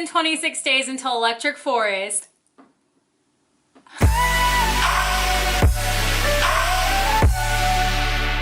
226 days until Electric Forest.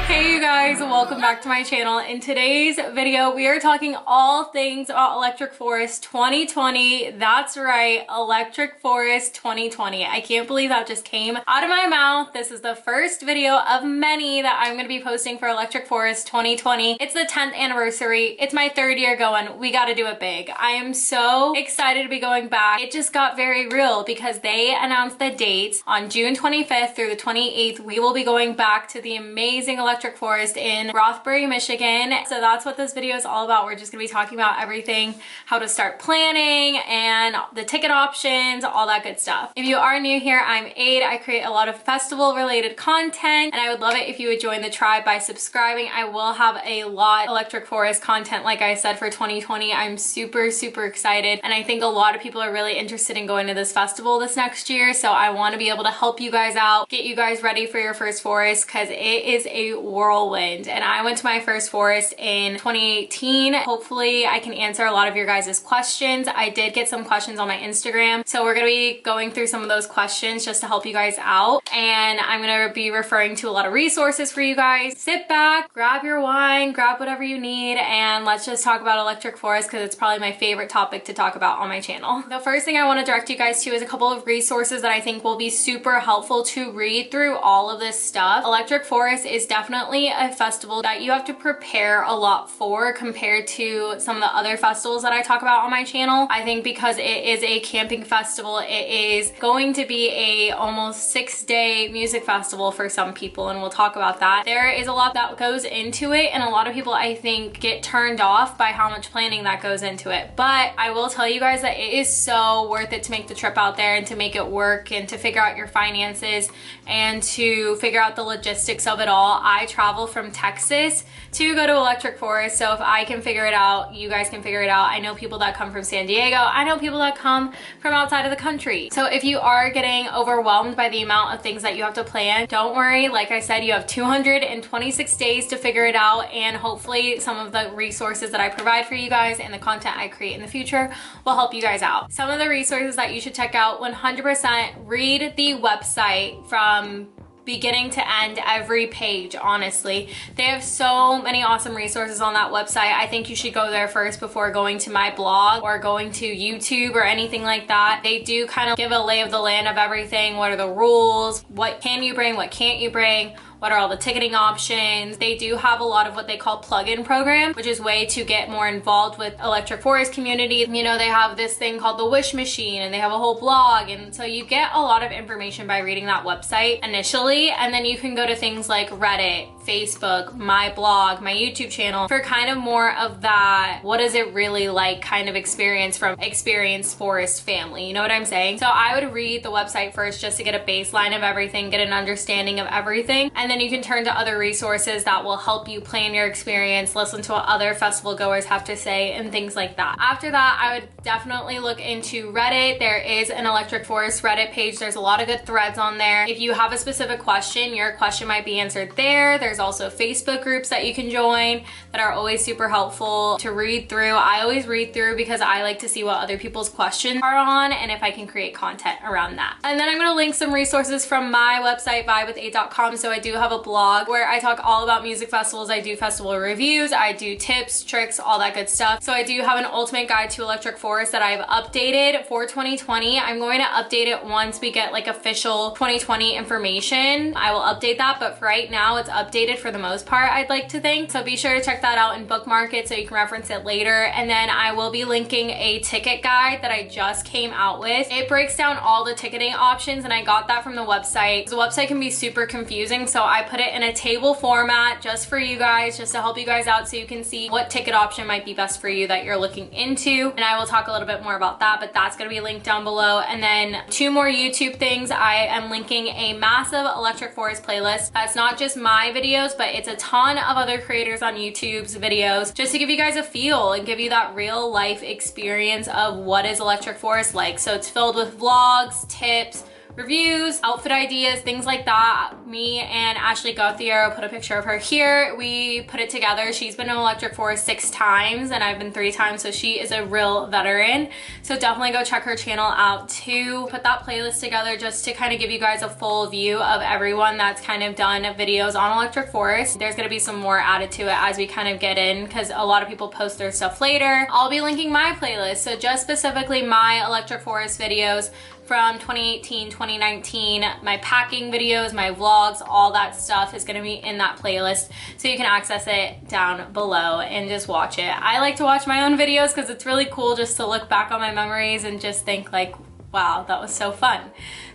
Hey you guys, welcome back to my channel. In today's video, we are talking all things about Electric Forest 2020. That's right, Electric Forest 2020. I can't believe that just came out of my mouth. This is the first video of many that I'm going to be posting for Electric Forest 2020. It's the 10th anniversary. It's my third year going. We got to do it big. I am so excited to be going back. It just got very real because they announced the dates on June 25th through the 28th. We will be going back to the amazing Electric Forest in Rothbury, Michigan. So that's what this video is all about. We're just gonna be talking about everything, how to start planning and the ticket options, all that good stuff. If you are new here, I'm Aid. I create a lot of festival related content and I would love it if you would join the tribe by subscribing. I will have a lot Electric Forest content, like I said, for 2020. I'm super excited and I think a lot of people are really interested in going to this festival this next year. So I want to be able to help you guys out, get you guys ready for your first forest because it is a whirlwind. And I went to my first forest in 2018. Hopefully I can answer a lot of your guys' questions. I did get some questions on my Instagram, so we're gonna be going through some of those questions just to help you guys out. And I'm gonna be referring to a lot of resources for you guys. Sit back, grab your wine, grab whatever you need, and let's just talk about Electric Forest because it's probably my favorite topic to talk about on my channel. The first thing I want to direct you guys to is a couple of resources that I think will be super helpful to read through all of this stuff. Electric Forest is definitely a festival that you have to prepare a lot for compared to some of the other festivals that I talk about on my channel. I think because it is a camping festival, it is going to be a almost 6-day music festival for some people, and we'll talk about that. There is a lot that goes into it, and a lot of people I think get turned off by how much planning that goes into it. But I will tell you guys that it is so worth it to make the trip out there and to make it work and to figure out your finances and to figure out the logistics of it all. I travel from Texas to go to Electric Forest, so if I can figure it out, you guys can figure it out. I know people that come from San Diego. I know people that come from outside of the country. So if you are getting overwhelmed by the amount of things that you have to plan, don't worry. Like I said, you have 226 days to figure it out, and hopefully some of the resources that I provide for you guys and the content I create in the future will help you guys out. Some of the resources that you should check out: 100% read the website from beginning to end, every page. Honestly, they have so many awesome resources on that website. I think you should go there first before going to my blog or going to YouTube or anything like that. They do kind of give a lay of the land of everything. What are the rules? What can you bring? What can't you bring? What are all the ticketing options? They do have a lot of what they call plug-in program, which is way to get more involved with Electric Forest community. You know, they have this thing called the Wish Machine and they have a whole blog, and so you get a lot of information by reading that website initially, and then you can go to things like Reddit, Facebook, my blog, my YouTube channel for kind of more of that what is it really like kind of experience from experienced forest family. You know what I'm saying? So I would read the website first just to get a baseline of everything, get an understanding of everything, and then you can turn to other resources that will help you plan your experience, listen to what other festival goers have to say, and things like that. After that, I would definitely look into Reddit. There is an Electric Forest Reddit page. There's a lot of good threads on there. If you have a specific question, your question might be answered there. There's also Facebook groups that you can join that are always super helpful to read through. I always read through because I like to see what other people's questions are on and if I can create content around that. And then I'm going to link some resources from my website, vibewathrib.com. So I do have a blog where I talk all about music festivals. I do festival reviews, I do tips, tricks, all that good stuff. So I do have an ultimate guide to Electric Forest that I've updated for 2020. I'm going to update it once we get like official 2020 information. I will update that, but for right now it's updated for the most part, I'd like to think. So be sure to check that out and bookmark it so you can reference it later. And then I will be linking a ticket guide that I just came out with. It breaks down all the ticketing options, and I got that from the website. The website can be super confusing, so I put it in a table format just for you guys, just to help you guys out so you can see what ticket option might be best for you that you're looking into. And I will talk a little bit more about that, but that's going to be linked down below. And then 2 more YouTube things. I am linking a massive Electric Forest playlist. That's not just my videos, but it's a ton of other creators on YouTube's videos, just to give you guys a feel and give you that real life experience of what is Electric Forest like. So it's filled with vlogs, tips, reviews, outfit ideas, things like that. Me and Ashley Gauthier, put a picture of her here. We put it together. She's been in Electric Forest 6 times and I've been 3 times, so she is a real veteran. So definitely go check her channel out too. Put that playlist together just to kind of give you guys a full view of everyone that's kind of done videos on Electric Forest. There's gonna be some more added to it as we kind of get in, because a lot of people post their stuff later. I'll be linking my playlist, so just specifically my Electric Forest videos from 2018, 2019, my packing videos, my vlogs, all that stuff is gonna be in that playlist, so you can access it down below and just watch it. I like to watch my own videos because it's really cool just to look back on my memories and just think like, wow, that was so fun.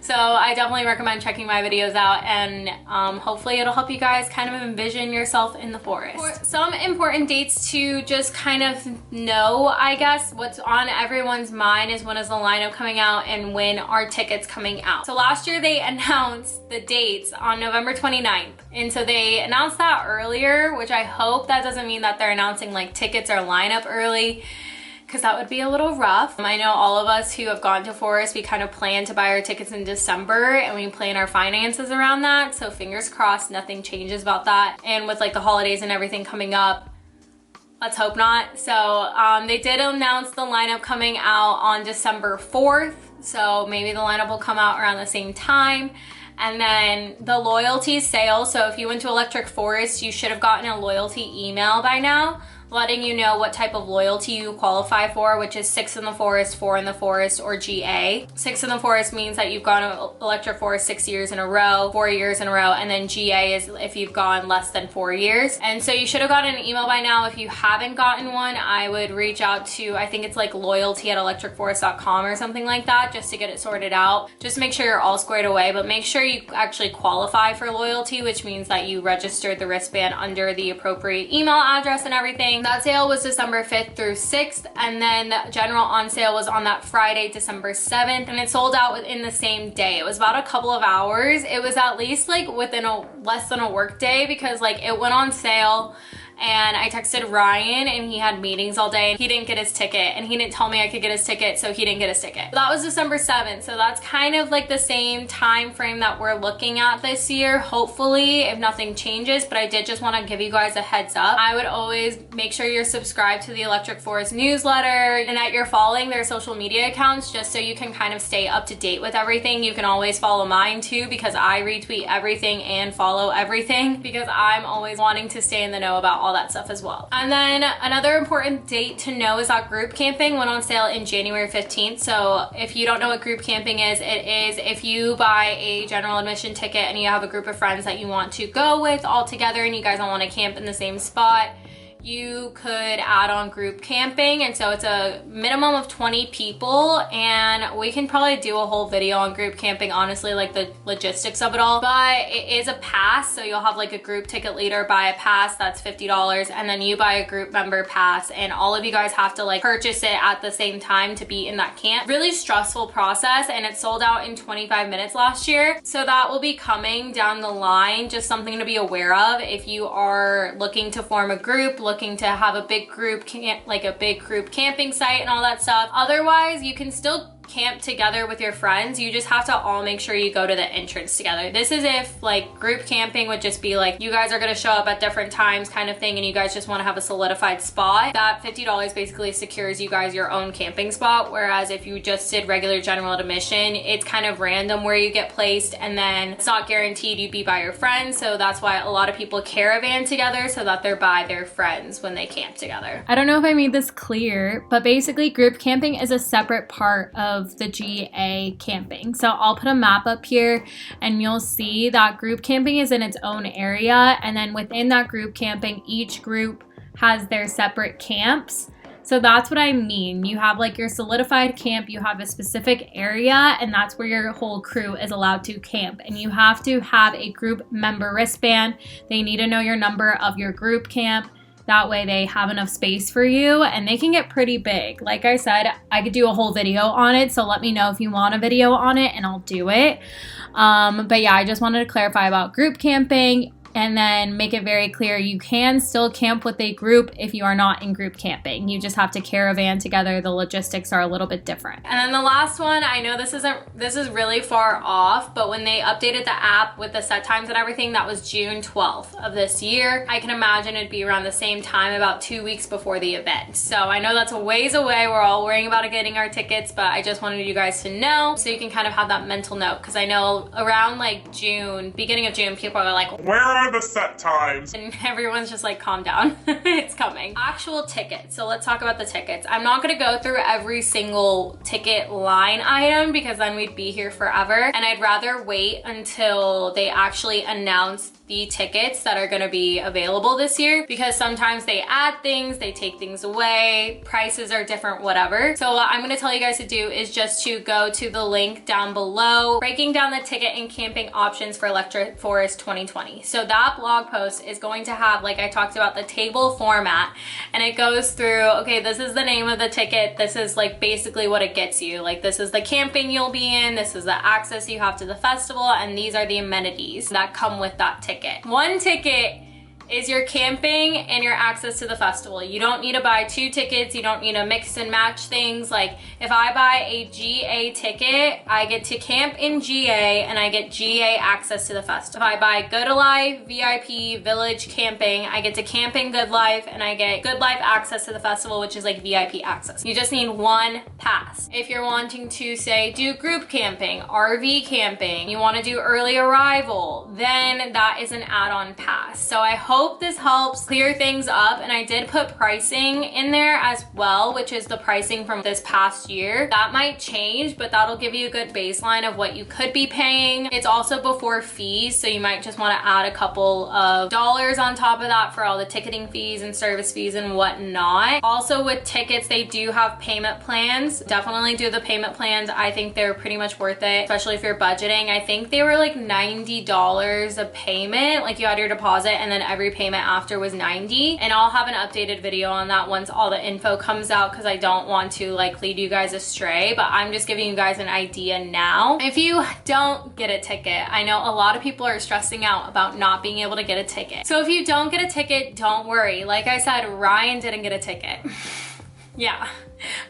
So I definitely recommend checking my videos out, and hopefully it'll help you guys kind of envision yourself in the forest. For some important dates to just kind of know, I guess, what's on everyone's mind is when is the lineup coming out and when are tickets coming out. So last year they announced the dates on November 29th. And so they announced that earlier, which I hope that doesn't mean that they're announcing like tickets or lineup early, because that would be a little rough. I know all of us who have gone to Forest, we kind of plan to buy our tickets in December and we plan our finances around that. So fingers crossed nothing changes about that. And with like the holidays and everything coming up, let's hope not. So they did announce the lineup coming out on December 4th. So maybe the lineup will come out around the same time. And then the loyalty sale. So if you went to Electric Forest, you should have gotten a loyalty email by now, letting you know what type of loyalty you qualify for, which is 6 in the Forest, 4 in the Forest, or GA. 6 in the Forest means that you've gone to Electric Forest 6 years in a row, 4 years in a row, and then GA is if you've gone less than 4 years. And so you should have gotten an email by now. If you haven't gotten one, I would reach out to, I think it's like loyalty@electricforest.com or something like that, just to get it sorted out. Just make sure you're all squared away, but make sure you actually qualify for loyalty, which means that you registered the wristband under the appropriate email address and everything. That sale was December 5th through 6th, and then the general on sale was on that Friday, December 7th, and it sold out within the same day. It was about a couple of hours. It was at least like within less than a work day, because like it went on sale and I texted Ryan and he had meetings all day and he didn't get his ticket, and he didn't tell me I could get his ticket, so he didn't get his ticket. That was December 7th, so that's kind of like the same time frame that we're looking at this year, hopefully, if nothing changes. But I did just want to give you guys a heads up. I would always make sure you're subscribed to the Electric Forest newsletter and that you're following their social media accounts, just so you can kind of stay up to date with everything. You can always follow mine too, because I retweet everything and follow everything, because I'm always wanting to stay in the know about all that stuff as well. And then another important date to know is that group camping went on sale in January 15th. So if you don't know what group camping is, it is if you buy a general admission ticket and you have a group of friends that you want to go with all together and you guys don't want to camp in the same spot, you could add on group camping. And so it's a minimum of 20 people, and we can probably do a whole video on group camping, honestly, like the logistics of it all. But it is a pass, so you'll have like a group ticket leader buy a pass, that's $50, and then you buy a group member pass, and all of you guys have to like purchase it at the same time to be in that camp. Really stressful process, and it sold out in 25 minutes last year. So that will be coming down the line, just something to be aware of if you are looking to form a group, looking to have a big group camping site and all that stuff. Otherwise, you can still camp together with your friends. You just have to all make sure you go to the entrance together. This is if like group camping would just be like you guys are going to show up at different times kind of thing, and you guys just want to have a solidified spot. That $50 basically secures you guys your own camping spot. Whereas if you just did regular general admission, it's kind of random where you get placed, and then it's not guaranteed you'd be by your friends. So that's why a lot of people caravan together, so that they're by their friends when they camp together. I don't know if I made this clear, but basically group camping is a separate part of the GA camping. So I'll put a map up here and you'll see that group camping is in its own area, and then within that group camping, each group has their separate camps. So that's what I mean. You have like your solidified camp, you have a specific area, and that's where your whole crew is allowed to camp. And you have to have a group member wristband. They need to know your number of your group camp. That way they have enough space for you, and they can get pretty big. Like I said, I could do a whole video on it, so let me know if you want a video on it and I'll do it. But yeah, I just wanted to clarify about group camping. and then make it very clear you can still camp with a group if you are not in group camping. You just have to caravan together. The logistics are a little bit different. And then the last one, I know this is really far off, but when they updated the app with the set times and everything, that was June 12th of this year. I can imagine it'd be around the same time, about 2 weeks before the event. So I know that's a ways away. We're all worrying about getting our tickets, but I just wanted you guys to know so you can kind of have that mental note, because I know around like June, beginning of June, people are like, where are the set times? And everyone's just like, calm down. It's coming. Actual tickets. So let's talk about the tickets. I'm not going to go through every single ticket line item because then we'd be here forever. And I'd rather wait until they actually announce the tickets that are going to be available this year, because sometimes they add things, they take things away, prices are different, whatever. So what I'm going to tell you guys to do is just to go to the link down below, breaking down the ticket and camping options for Electric Forest 2020. So that blog post is going to have, like I talked about, the table format, and it goes through, okay, this is the name of the ticket, this is like basically what it gets you, like this is the camping you'll be in, this is the access you have to the festival, and these are the amenities that come with that ticket. One ticket is your camping and your access to the festival. You don't need to buy 2 tickets. You don't need to mix and match things. Like if I buy a GA ticket, I get to camp in GA and I get GA access to the festival. If I buy Good Life, VIP, Village Camping, I get to camp in Good Life and I get Good Life access to the festival, which is like VIP access. You just need one pass. If you're wanting to say do group camping, RV camping, you want to do early arrival, then that is an add-on pass. So I hope this helps clear things up, and I did put pricing in there as well, which is the pricing from this past year. That might change, but that'll give you a good baseline of what you could be paying. It's also before fees, so you might just want to add a couple of dollars on top of that for all the ticketing fees and service fees and whatnot. Also with tickets, they do have payment plans. Definitely do the payment plans. I think they're pretty much worth it, especially if you're budgeting. I think they were like $90 a payment, like you had your deposit and then every payment after was $90, and I'll have an updated video on that once all the info comes out, because I don't want to like lead you guys astray, but I'm just giving you guys an idea now. If you don't get a ticket, I know a lot of people are stressing out about not being able to get a ticket. So if you don't get a ticket, don't worry. Like I said, Ryan didn't get a ticket. Yeah,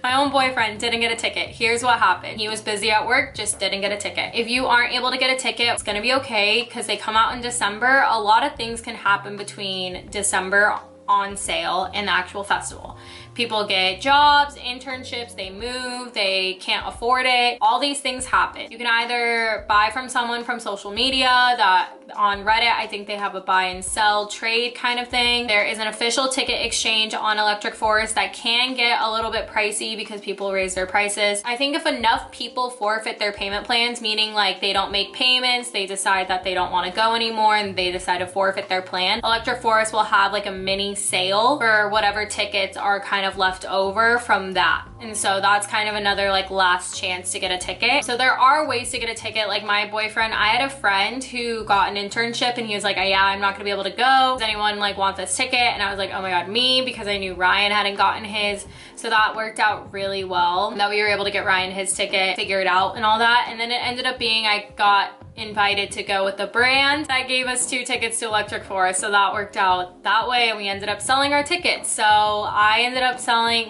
my own boyfriend didn't get a ticket. Here's what happened. He was busy at work, just didn't get a ticket. If you aren't able to get a ticket, it's gonna be okay, because they come out in December. A lot of things can happen between December on sale and the actual festival. People get jobs, internships, they move, they can't afford it. All these things happen. You can either buy from someone from social media, that on Reddit, I think they have a buy and sell trade kind of thing. There is an official ticket exchange on Electric Forest that can get a little bit pricey because people raise their prices. I think if enough people forfeit their payment plans, meaning like they don't make payments, they decide that they don't want to go anymore and they decide to forfeit their plan, Electric Forest will have like a mini sale for whatever tickets are kind of left over from that. And so that's kind of another like last chance to get a ticket. So there are ways to get a ticket. Like my boyfriend, I had a friend who got an internship and he was like, oh, yeah, I'm not gonna be able to go. Does anyone like want this ticket? And I was like, oh my God, me, because I knew Ryan hadn't gotten his. So that worked out really well that we were able to get Ryan his ticket, figure it out and all that. And then it ended up being I got invited to go with the brand that gave us 2 tickets to Electric Forest, so that worked out that way, and we ended up selling our tickets. So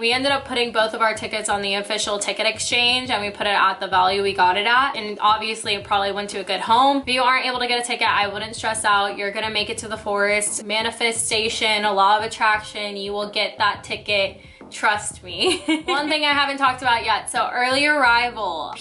we ended up putting both of our tickets on the official ticket exchange, and we put it at the value we got it at, and obviously it probably went to a good home. If you aren't able to get a ticket, I wouldn't stress out. You're gonna make it to the forest. Manifestation, a law of attraction, you will get that ticket. Trust me. One thing I haven't talked about yet, so early arrival.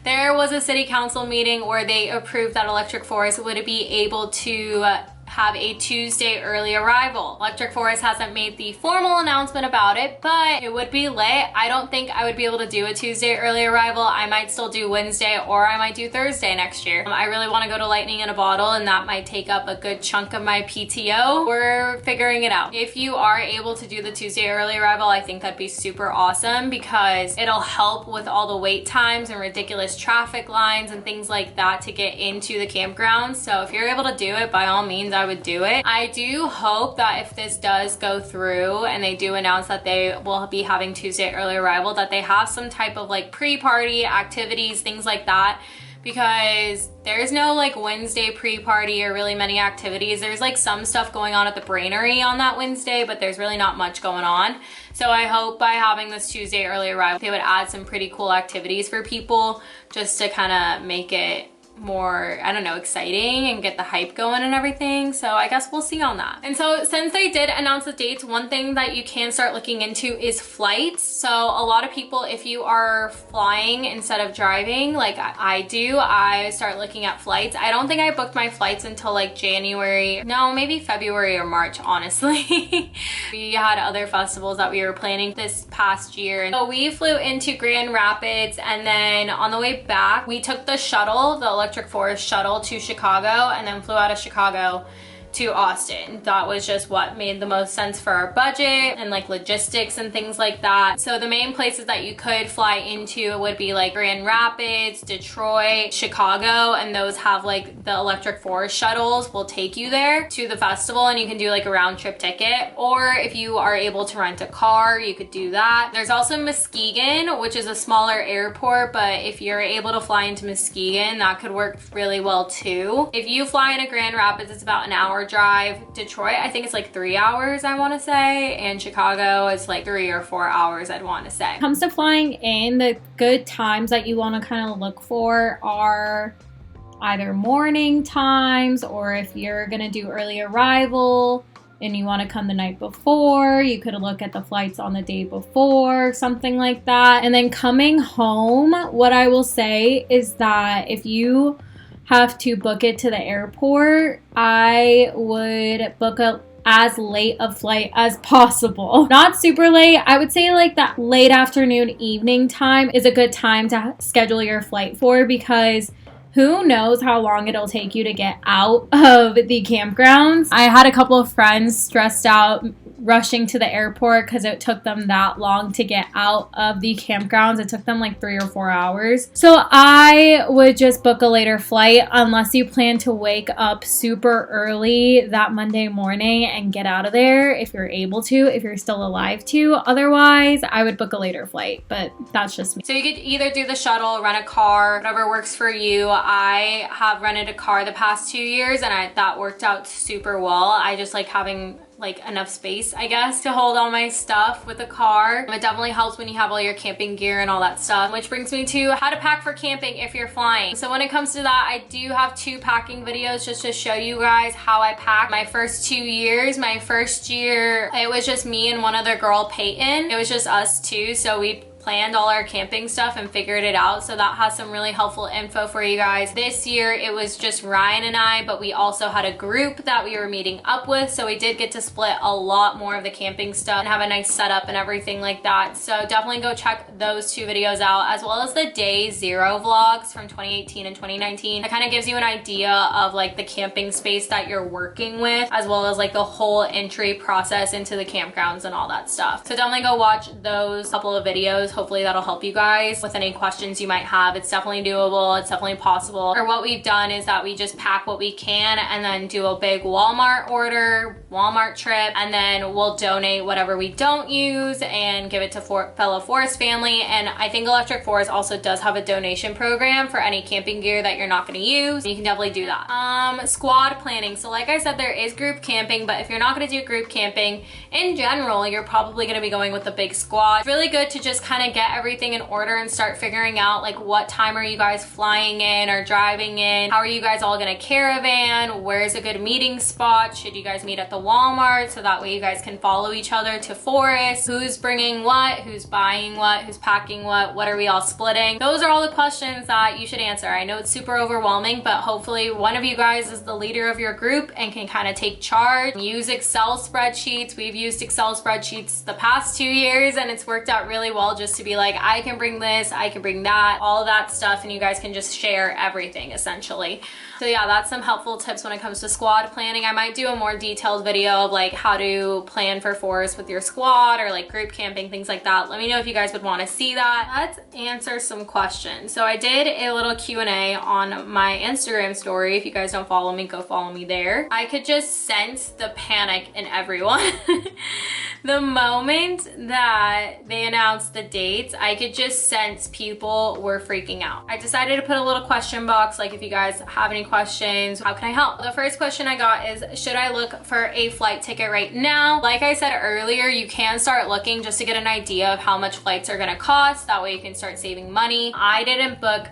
There was a city council meeting where they approved that Electric Forest would be able to have a Tuesday early arrival. Electric Forest hasn't made the formal announcement about it, but it would be lit. I don't think I would be able to do a Tuesday early arrival. I might still do Wednesday, or I might do Thursday next year. I really want to go to Lightning in a Bottle, and that might take up a good chunk of my PTO. We're figuring it out. If you are able to do the Tuesday early arrival, I think that'd be super awesome, because it'll help with all the wait times and ridiculous traffic lines and things like that to get into the campground. So if you're able to do it, by all means, I would do it. I do hope that if this does go through and they do announce that they will be having Tuesday early arrival, that they have some type of like pre-party activities, things like that, because there's no like Wednesday pre-party or really many activities. There's like some stuff going on at the Brainery on that Wednesday, but there's really not much going on. So I hope by having this Tuesday early arrival, they would add some pretty cool activities for people just to kind of make it more, I don't know, exciting and get the hype going and everything. So I guess we'll see on that. And so since they did announce the dates, one thing that you can start looking into is flights. So a lot of people, if you are flying instead of driving, like I do, I start looking at flights. I don't think I booked my flights until like January, no, maybe February or March, honestly. We had other festivals that we were planning this past year. And so we flew into Grand Rapids, and then on the way back, we took the shuttle, the Electric Forest shuttle to Chicago, and then flew out of Chicago to Austin. That was just what made the most sense for our budget and like logistics and things like that. So the main places that you could fly into would be like Grand Rapids, Detroit, Chicago, and those have like the Electric Forest shuttles will take you there to the festival, and you can do like a round trip ticket. Or if you are able to rent a car, you could do that. There's also Muskegon, which is a smaller airport, but if you're able to fly into Muskegon, that could work really well too. If you fly into Grand Rapids, it's about an hour drive. Detroit, I think it's like 3 hours, I want to say, and Chicago is like 3 or 4 hours, I'd want to say. When it comes to flying in, the good times that you want to kind of look for are either morning times, or if you're gonna do early arrival and you want to come the night before, you could look at the flights on the day before, something like that. And then coming home, what I will say is that if you have to book it to the airport, I would book as late a flight as possible. Not super late. I would say like that late afternoon, evening time is a good time to schedule your flight for, because who knows how long it'll take you to get out of the campgrounds. I had a couple of friends stressed out rushing to the airport because it took them that long to get out of the campgrounds. It took them like 3 or 4 hours. So I would just book a later flight unless you plan to wake up super early that Monday morning and get out of there if you're able to, if you're still alive to. Otherwise, I would book a later flight, but that's just me. So you could either do the shuttle, rent a car, whatever works for you. I have rented a car the past 2 years, and that worked out super well. I just like having like enough space, I guess, to hold all my stuff with a car. It definitely helps when you have all your camping gear and all that stuff, which brings me to how to pack for camping if you're flying. So when it comes to that, I do have 2 packing videos just to show you guys how I packed my first 2 years. My first year, it was just me and one other girl, Peyton. It was just us two, so we planned all our camping stuff and figured it out. So that has some really helpful info for you guys. This year it was just Ryan and I, but we also had a group that we were meeting up with, so we did get to split a lot more of the camping stuff and have a nice setup and everything like that. So definitely go check those 2 videos out, as well as the day 0 vlogs from 2018 and 2019. It kind of gives you an idea of like the camping space that you're working with, as well as like the whole entry process into the campgrounds and all that stuff. So definitely go watch those couple of videos. Hopefully that'll help you guys with any questions you might have. It's definitely doable. It's definitely possible. Or what we've done is that we just pack what we can and then do a big Walmart order, Walmart trip, and then we'll donate whatever we don't use and give it to fellow forest family. And I think Electric Forest also does have a donation program for any camping gear that you're not going to use. You can definitely do that. Squad planning. So like I said, there is group camping, but if you're not going to do group camping in general, you're probably going to be going with a big squad. It's really good to just kind of get everything in order and start figuring out like what time are you guys flying in or driving in, how are you guys all gonna caravan, where's a good meeting spot, should you guys meet at the Walmart, so that way you guys can follow each other to forest, who's bringing what, who's buying what, who's packing what are we all splitting. Those are all the questions that you should answer. I know it's super overwhelming, but hopefully one of you guys is the leader of your group and can kind of take charge. Use Excel spreadsheets. We've used Excel spreadsheets the past 2 years and it's worked out really well, just to be like, I can bring this, I can bring that, all of that stuff, and you guys can just share everything essentially. So yeah, that's some helpful tips when it comes to squad planning. I might do a more detailed video of like how to plan for forest with your squad or like group camping, things like that. Let me know if you guys would want to see that. Let's answer some questions. So I did a little Q&A on my Instagram story. If you guys don't follow me, go follow me there. I could just sense the panic in everyone. The moment that they announced the dates, I could just sense people were freaking out. I decided to put a little question box, like if you guys have any questions, how can I help? The first question I got is, should I look for a flight ticket right now? Like I said earlier, you can start looking just to get an idea of how much flights are gonna cost. That way you can start saving money. I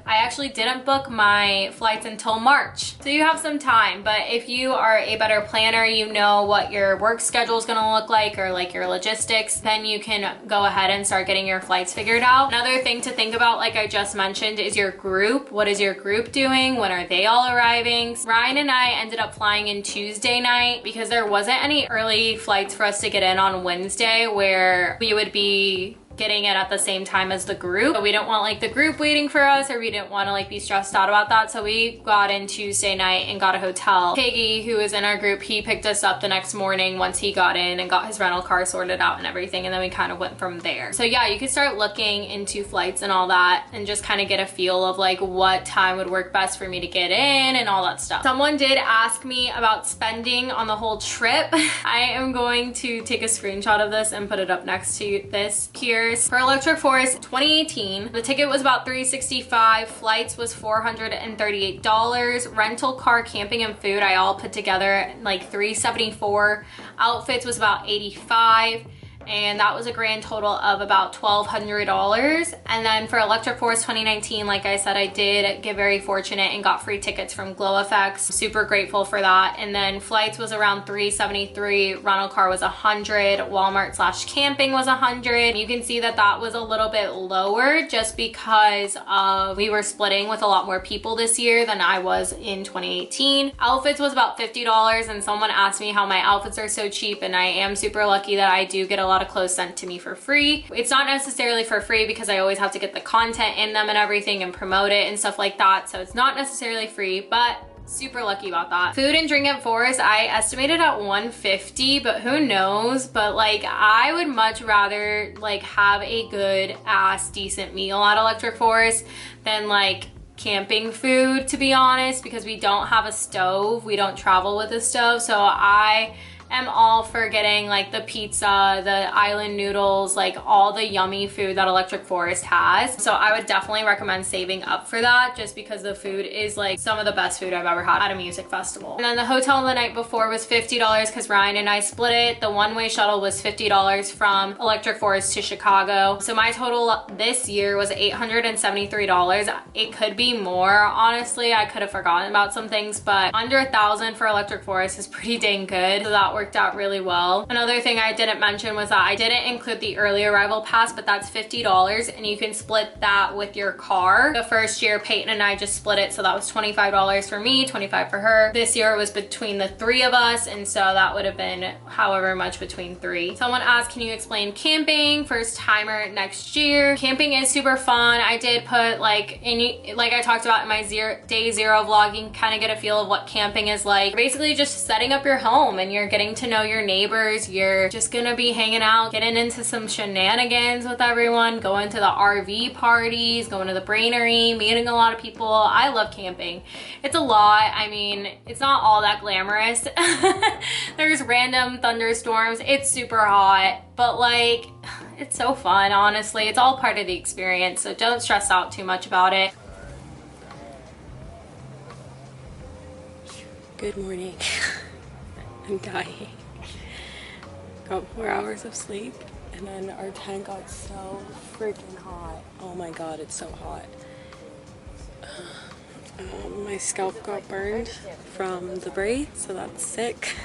actually didn't book my flights until March. So you have some time, but if you are a better planner, you know what your work schedule is gonna look like, or like your logistics, then you can go ahead and start getting your flights figured out. Another thing to think about, like I just mentioned, is your group. What is your group doing? When are they all arriving? Ryan and I ended up flying in Tuesday night because there wasn't any early flights for us to get in on Wednesday where we would be getting it at the same time as the group. But we don't want like the group waiting for us, or we didn't want to like be stressed out about that. So we got in Tuesday night and got a hotel. Piggy, who was in our group, he picked us up the next morning once he got in and got his rental car sorted out and everything. And then we kind of went from there. So yeah, you could start looking into flights and all that and just kind of get a feel of like what time would work best for me to get in and all that stuff. Someone did ask me about spending on the whole trip. I am going to take a screenshot of this and put it up next to this here. For Electric Forest 2018, the ticket was about $365, flights was $438, rental car, camping, and food I all put together like $374, outfits was about $85, and that was a grand total of about $1,200. And then for Electric Forest 2019, like I said, I did get very fortunate and got free tickets from Glow Effects. Super grateful for that. And then flights was around $373, rental car was $100, Walmart/camping was $100. You can see that that was a little bit lower just because of we were splitting with a lot more people this year than I was in 2018. Outfits was about $50, and someone asked me how my outfits are so cheap, and I am super lucky that I do get a lot of clothes sent to me for free. It's not necessarily for free because I always have to get the content in them and everything and promote it and stuff like that. So it's not necessarily free, but super lucky about that. Food and drink at Forest, I estimated at $150, but who knows? But like, I would much rather like have a good ass decent meal at Electric Forest than like camping food, to be honest, because we don't have a stove. We don't travel with a stove. So I am all for getting like the pizza, the island noodles, like all the yummy food that Electric Forest has. So I would definitely recommend saving up for that, just because the food is like some of the best food I've ever had at a music festival. And then the hotel the night before was $50 because Ryan and I split it. The one-way shuttle was $50 from Electric Forest to Chicago. So my total this year was $873. It could be more, honestly. I could have forgotten about some things, but under $1,000 for Electric Forest is pretty dang good. So that worked out really well. Another thing I didn't mention was that I didn't include the early arrival pass, but that's $50 and you can split that with your car. The first year Peyton and I just split it, so that was $25 for me, $25 for her. This year it was between the three of us, and so that would have been however much between three. Someone asked, can you explain camping? First timer next year. Camping is super fun. I did put like I talked about in my day zero vlogging, kind of get a feel of what camping is like. Basically just setting up your home and you're getting to know your neighbors. You're just gonna be hanging out, getting into some shenanigans with everyone, going to the RV parties, going to the Brainery, meeting a lot of people. I love camping. It's a lot. I mean, it's not all that glamorous. There's random thunderstorms. It's super hot, but like, it's so fun, honestly. It's all part of the experience, so don't stress out too much about it. Good morning. I'm dying. Got 4 hours of sleep, and then our tent got so freaking hot. Oh my god, it's so hot. My scalp got burned from the braid, so that's sick.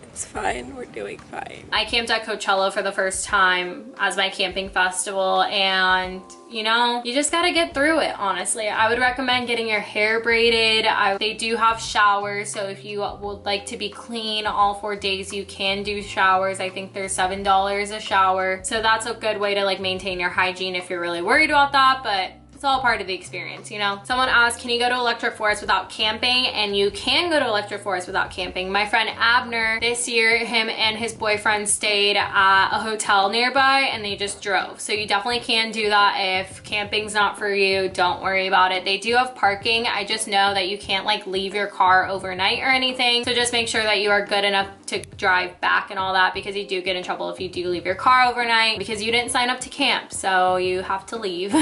It's fine, we're doing fine. I camped at Coachella for the first time as my camping festival, and you know, you just gotta get through it, honestly. I would recommend getting your hair braided. They do have showers, so if you would like to be clean all 4 days, you can do showers. I think they're $7 a shower. So that's a good way to like maintain your hygiene if you're really worried about that, but it's all part of the experience, you know? Someone asked, can you go to Electric Forest without camping? And you can go to Electric Forest without camping. My friend Abner, this year, him and his boyfriend stayed at a hotel nearby and they just drove. So you definitely can do that. If camping's not for you, don't worry about it. They do have parking. I just know that you can't like leave your car overnight or anything. So just make sure that you are good enough to drive back and all that, because you do get in trouble if you do leave your car overnight because you didn't sign up to camp. So you have to leave.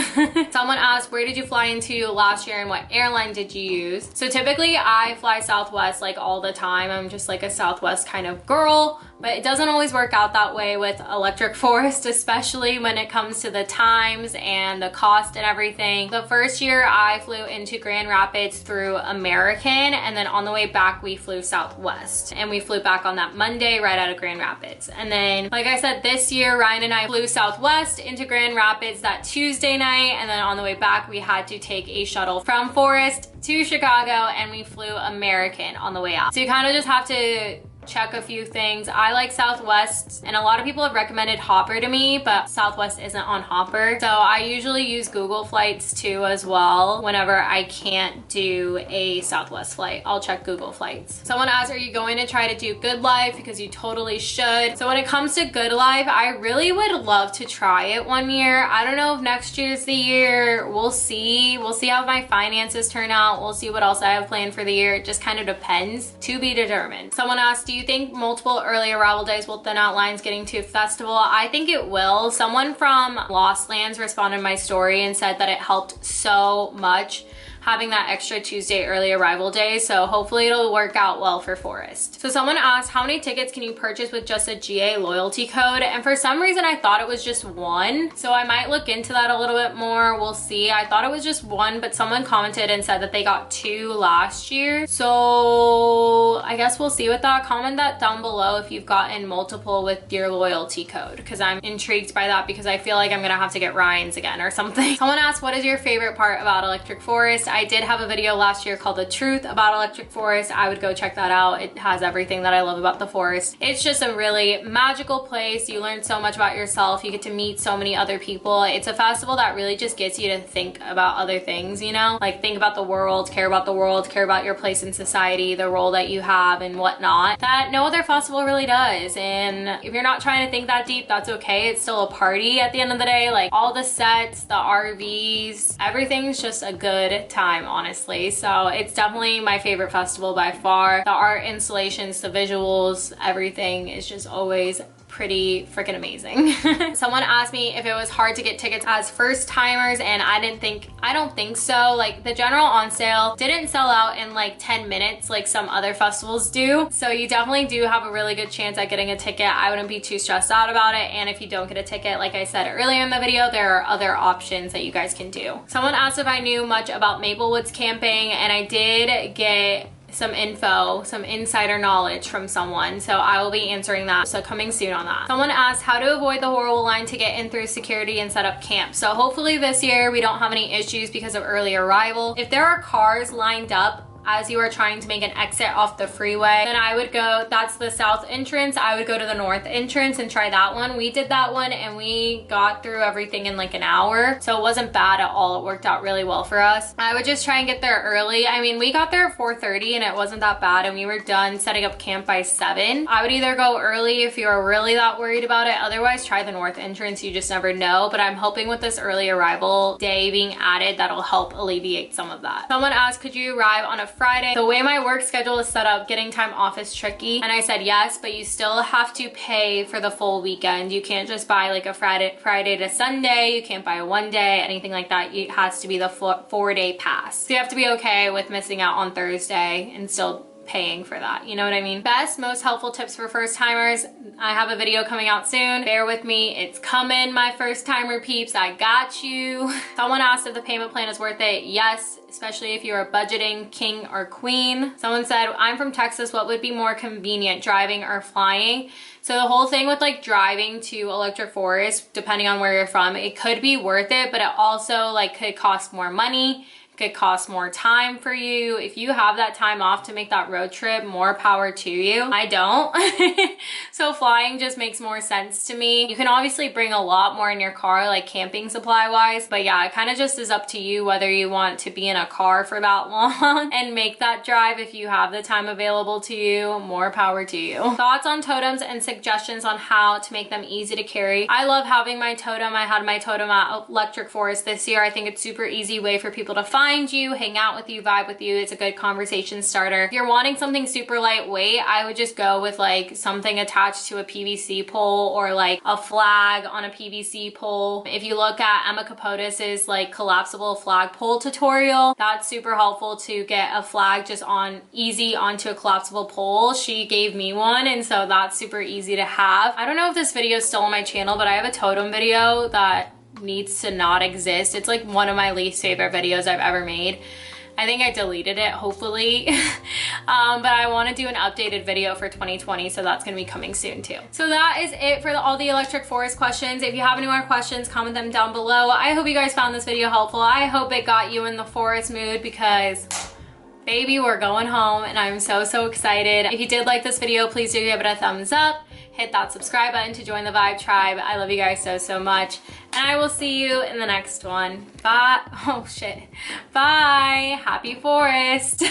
Someone asked, where did you fly into last year and what airline did you use? So typically I fly Southwest like all the time. I'm just like a Southwest kind of girl, but it doesn't always work out that way with Electric Forest, especially when it comes to the times and the cost and everything. The first year I flew into Grand Rapids through American, and then on the way back we flew Southwest, and we flew back on that Monday right out of Grand Rapids. And then, like I said, this year Ryan and I flew Southwest into Grand Rapids that Tuesday night, and then on the way back we had to take a shuttle from Forest to Chicago, and we flew American on the way out. So you kind of just have to check a few things. I like Southwest, and a lot of people have recommended Hopper to me, but Southwest isn't on Hopper. So I usually use Google Flights too as well. Whenever I can't do a Southwest flight, I'll check Google Flights. Someone asked, are you going to try to do Good Life? Because you totally should. So when it comes to Good Life, I really would love to try it one year. I don't know if next year's the year. We'll see. We'll see how my finances turn out. We'll see what else I have planned for the year. It just kind of depends. To be determined. Someone asked, do you think multiple early arrival days will thin out lines getting to festival? I think it will. Someone from Lost Lands responded to my story and said that it helped so much having that extra Tuesday early arrival day. So hopefully it'll work out well for Forest. So someone asked, how many tickets can you purchase with just a GA loyalty code? And for some reason I thought it was just one. So I might look into that a little bit more. We'll see. I thought it was just one, but someone commented and said that they got 2 last year. So I guess we'll see with that. Comment that down below if you've gotten multiple with your loyalty code, because I'm intrigued by that, because I feel like I'm gonna have to get Ryan's again or something. Someone asked, what is your favorite part about Electric Forest? I did have a video last year called The Truth about Electric Forest. I would go check that out. It has everything that I love about the forest. It's just a really magical place. You learn so much about yourself. You get to meet so many other people. It's a festival that really just gets you to think about other things, you know? Like think about the world, care about your place in society, the role that you have and whatnot, that no other festival really does. And if you're not trying to think that deep, that's okay. It's still a party at the end of the day. Like all the sets, the RVs, everything's just a good time, honestly. So it's definitely my favorite festival by far. The art installations, the visuals, everything is just always pretty freaking amazing. Someone asked me if it was hard to get tickets as first timers, and I don't think so. Like the general on sale didn't sell out in like 10 minutes like some other festivals do. So you definitely do have a really good chance at getting a ticket. I wouldn't be too stressed out about it. And if you don't get a ticket, like I said earlier in the video, there are other options that you guys can do. Someone asked if I knew much about Maple Woods camping, and I did get some info, some insider knowledge from someone, so I will be answering that, so coming soon on that. Someone asked how to avoid the horrible line to get in through security and set up camp. So hopefully this year we don't have any issues because of early arrival. If there are cars lined up as you are trying to make an exit off the freeway, then I would go, that's the south entrance, I would go to the north entrance and try that one. We did that one and we got through everything in like an hour, so it wasn't bad at all. It worked out really well for us. I would just try and get there early. I mean, we got there at 4:30 and it wasn't that bad, and we were done setting up camp by 7. I would either go early if you are really that worried about it, otherwise try the north entrance. You just never know, but I'm hoping with this early arrival day being added, that'll help alleviate some of that. Someone asked, could you arrive on a Friday? The way my work schedule is set up, getting time off is tricky. And I said yes, but you still have to pay for the full weekend. You can't just buy like a Friday to Sunday. You can't buy a 1 day, anything like that. It has to be the 4-day pass. So you have to be okay with missing out on Thursday and still paying for that, you know what I mean? Best, most helpful tips for first timers. I have a video coming out soon. Bear with me, it's coming, my first timer peeps. I got you. Someone asked if the payment plan is worth it. Yes, especially if you're a budgeting king or queen. Someone said, I'm from Texas, what would be more convenient, driving or flying? So the whole thing with like driving to Electric Forest, depending on where you're from, it could be worth it, but it also like could cost more money, could cost more time for you. If you have that time off to make that road trip, more power to you. I don't. So flying just makes more sense to me. You can obviously bring a lot more in your car, like camping supply wise, but yeah, it kind of just is up to you whether you want to be in a car for that long and make that drive. If you have the time available to you, more power to you. Thoughts on totems and suggestions on how to make them easy to carry. I love having my totem. I had my totem at Electric Forest this year. I think it's super easy way for people to find you, hang out with you, vibe with you. It's a good conversation starter. If you're wanting something super lightweight, I would just go with like something attached to a PVC pole or like a flag on a PVC pole. If you look at Emma Capotis's like collapsible flag pole tutorial, that's super helpful to get a flag just on easy onto a collapsible pole. She gave me one, and so that's super easy to have. I don't know if this video is still on my channel, but I have a totem video that needs to not exist. It's like one of my least favorite videos I've ever made. I think I deleted it, hopefully. But I want to do an updated video for 2020, so that's going to be coming soon too. So that is it for all the Electric Forest questions. If you have any more questions, comment them down below. I hope you guys found this video helpful. I hope it got you in the forest mood because baby, we're going home and I'm so excited. If you did like this video, please do give it a thumbs up. Hit that subscribe button to join the Vibe Tribe. I love you guys so much. And I will see you in the next one. Bye. Oh shit. Bye. Happy forest.